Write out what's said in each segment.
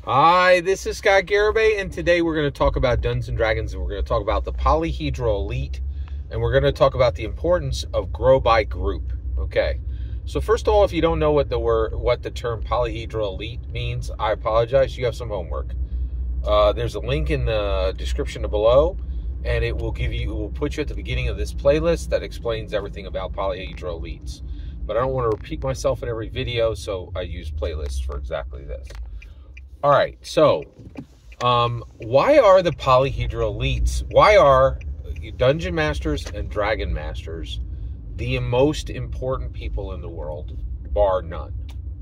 Hi, this is Scott Garibay, and today we're going to talk about Dungeons & Dragons, and we're going to talk about the Polyhedral Elite, and we're going to talk about the importance of grow by group. Okay, so first of all, if you don't know what the term Polyhedral Elite means, I apologize. You have some homework. There's a link in the description below, and it will put you at the beginning of this playlist that explains everything about Polyhedral Elites. But I don't want to repeat myself in every video, so I use playlists for exactly this. All right, so why are the Polyhedral Elites, why are Dungeon Masters and Dragon Masters the most important people in the world, bar none?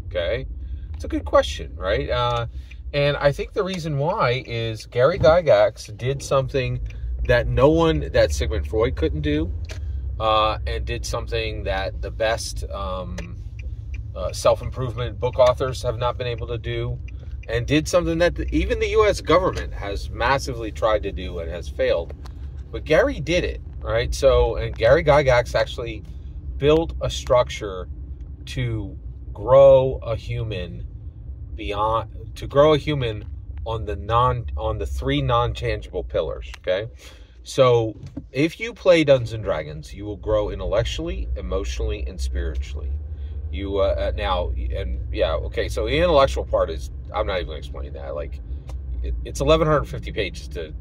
Okay, it's a good question, right? And I think the reason why is Gary Gygax did something that that Sigmund Freud couldn't do, and did something that the best self-improvement book authors have not been able to do, and did something that even the U.S. government has massively tried to do and has failed. But Gary did it, right? So, and Gary Gygax actually built a structure to grow a human on the three non-tangible pillars, okay? So, if you play Dungeons & Dragons, you will grow intellectually, emotionally, and spiritually. So the intellectual part is, I'm not even going to explain that. Like, it's 1,150 pages and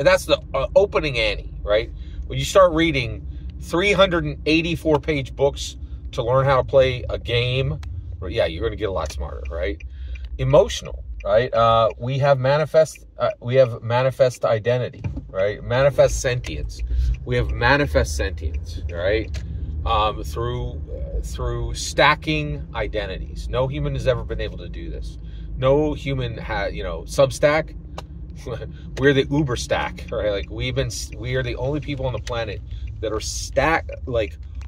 that's the opening ante, right? When you start reading 384-page books to learn how to play a game, you're going to get a lot smarter, right? Emotional, right? We have manifest identity, right? Manifest sentience. We have manifest sentience, right? Through stacking identities. No human has ever been able to do this. No human has, Substack. We're the Uber stack, right? Like we are the only people on the planet that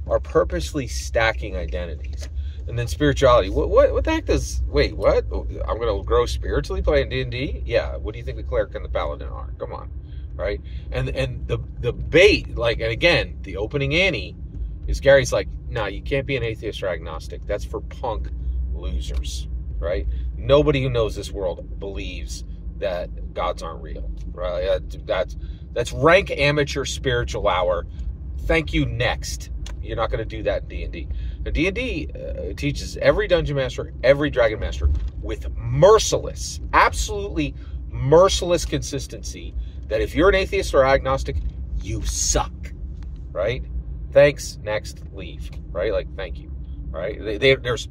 are purposely stacking identities. And then spirituality. What the heck does? Wait, what? I'm going to grow spiritually playing D&D? Yeah. What do you think the cleric and the paladin are? Come on, right? And the bait, and again, the opening ante is Gary's like, no, you can't be an atheist or agnostic. That's for punk losers, right? Nobody who knows this world believes that gods aren't real, right? That's rank amateur spiritual hour. Thank you, next. You're not going to do that in D&D. Now, D&D teaches every Dungeon Master, every Dragon Master with absolutely merciless consistency that if you're an atheist or agnostic, you suck, right? Thanks, next, leave, right? Like, thank you, right? There's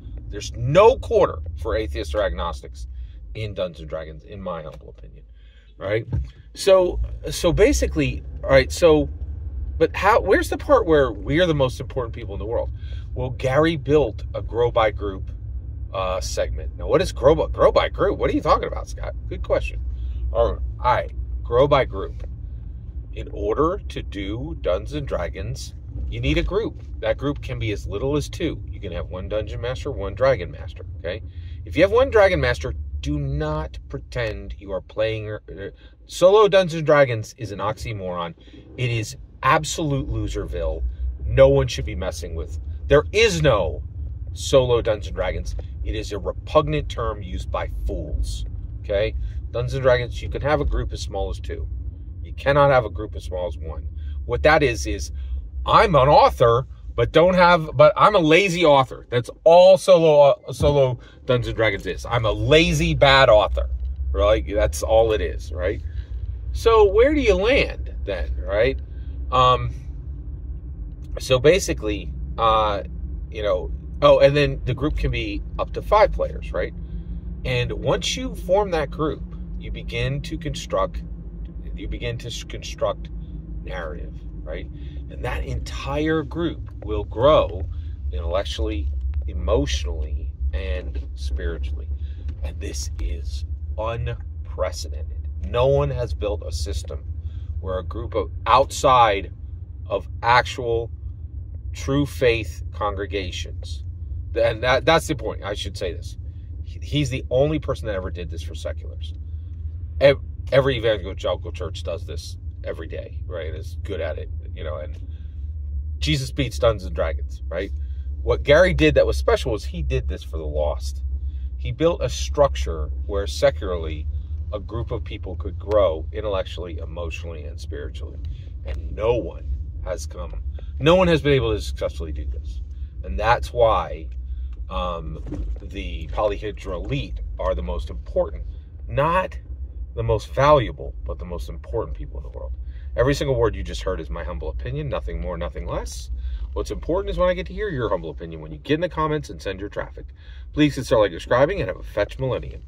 no quarter for atheists or agnostics in Dungeons & Dragons, in my humble opinion, right? So basically, all right, but where's the part where we are the most important people in the world? Well, Gary built a grow by group segment. Now, what is grow by group? What are you talking about, Scott? Good question. All right, grow by group. In order to do Dungeons & Dragons, you need a group. That group can be as little as 2. You can have 1 Dungeon Master, 1 Dragon Master, okay? If you have 1 Dragon Master, do not pretend you are playing... Solo Dungeons & Dragons is an oxymoron. It is absolute loserville. No one should be messing with. There is no solo Dungeons & Dragons. It is a repugnant term used by fools, okay? Dungeons & Dragons, you can have a group as small as 2. You cannot have a group as small as 1. What that is I'm an author, but I'm a lazy author. That's all solo Dungeons & Dragons is. I'm a lazy, bad author, right? That's all it is, right? So where do you land then, right? So basically, and then the group can be up to 5 players, right? And once you form that group, you begin to construct narrative, right? And that entire group will grow intellectually, emotionally, and spiritually. And this is unprecedented. No one has built a system where a group outside of actual true faith congregations, and that's the point. I should say this. He's the only person that ever did this for seculars. Every evangelical church does this every day, right? Is good at it, and Jesus beats Dungeons and Dragons, right? What Gary did that was special was he did this for the lost. He built a structure where secularly a group of people could grow intellectually, emotionally, and spiritually. And no one has been able to successfully do this. And that's why the polyhedral elite are the most important, not the most valuable, but the most important people in the world. Every single word you just heard is my humble opinion, nothing more, nothing less. What's important is when I get to hear your humble opinion when you get in the comments and send your traffic. Please consider like, subscribing, and have a fetch millennium.